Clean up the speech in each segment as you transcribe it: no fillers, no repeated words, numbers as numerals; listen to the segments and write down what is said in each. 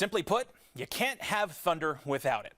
Simply put, you can't have thunder without it.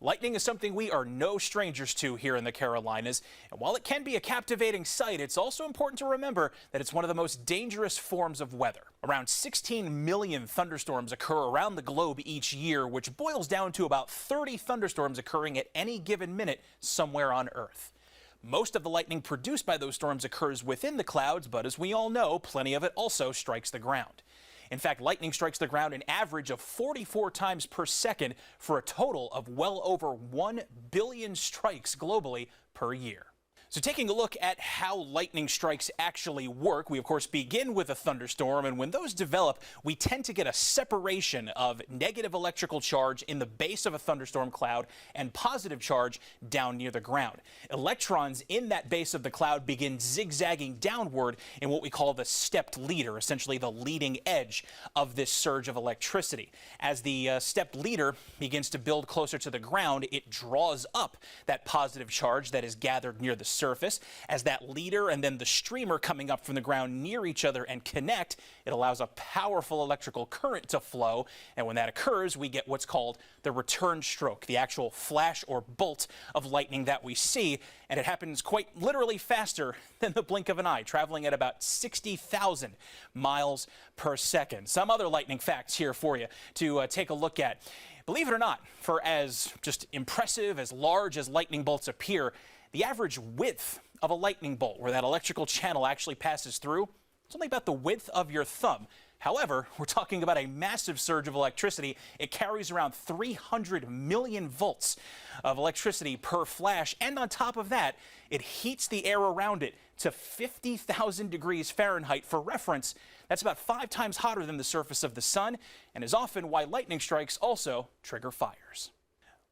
Lightning is something we are no strangers to here in the Carolinas, and while it can be a captivating sight, it's also important to remember that it's one of the most dangerous forms of weather. Around 16 million thunderstorms occur around the globe each year, which boils down to about 30 thunderstorms occurring at any given minute somewhere on Earth. Most of the lightning produced by those storms occurs within the clouds, but as we all know, plenty of it also strikes the ground. In fact, lightning strikes the ground an average of 44 times per second for a total of well over 1 billion strikes globally per year. So taking a look at how lightning strikes actually work, we of course begin with a thunderstorm, and when those develop, we tend to get a separation of negative electrical charge in the base of a thunderstorm cloud and positive charge down near the ground. Electrons in that base of the cloud begin zigzagging downward in what we call the stepped leader, essentially the leading edge of this surge of electricity. As the stepped leader begins to build closer to the ground, it draws up that positive charge that is gathered near the surface. As that leader and then the streamer coming up from the ground near each other and connect, it allows a powerful electrical current to flow, and when that occurs, we get what's called the return stroke, the actual flash or bolt of lightning that we see, and it happens quite literally faster than the blink of an eye, traveling at about 60,000 miles per second. Some other lightning facts here for you to take a look at. Believe it or not, for as just impressive, as large as lightning bolts appear, the average width of a lightning bolt, where that electrical channel actually passes through, it's only about the width of your thumb. However, we're talking about a massive surge of electricity. It carries around 300 million volts of electricity per flash, and on top of that, it heats the air around it to 50,000 degrees Fahrenheit. For reference, that's about 5 times hotter than the surface of the sun, and is often why lightning strikes also trigger fires.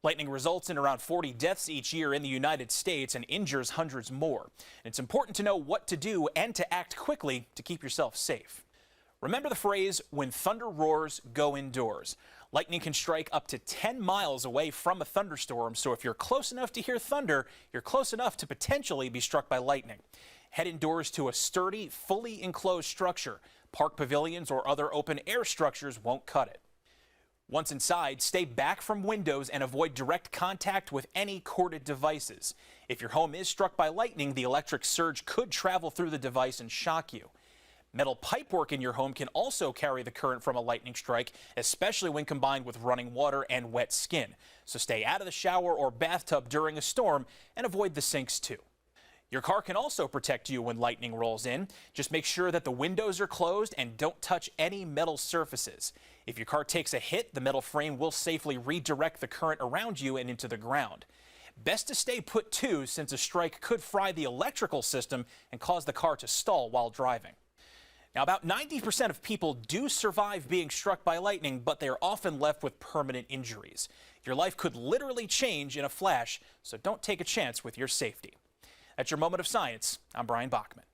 Lightning results in around 40 deaths each year in the United States and injures hundreds more. And it's important to know what to do and to act quickly to keep yourself safe. Remember the phrase, when thunder roars, go indoors. Lightning can strike up to 10 miles away from a thunderstorm, so if you're close enough to hear thunder, you're close enough to potentially be struck by lightning. Head indoors to a sturdy, fully enclosed structure. Park pavilions or other open air structures won't cut it. Once inside, stay back from windows and avoid direct contact with any corded devices. If your home is struck by lightning, the electric surge could travel through the device and shock you. Metal pipework in your home can also carry the current from a lightning strike, especially when combined with running water and wet skin. So stay out of the shower or bathtub during a storm and avoid the sinks too. Your car can also protect you when lightning rolls in. Just make sure that the windows are closed and don't touch any metal surfaces. If your car takes a hit, the metal frame will safely redirect the current around you and into the ground. Best to stay put too, since a strike could fry the electrical system and cause the car to stall while driving. Now, about 90% of people do survive being struck by lightning, but they are often left with permanent injuries. Your life could literally change in a flash, so don't take a chance with your safety. That's your Moment of Science. I'm Brian Bachman.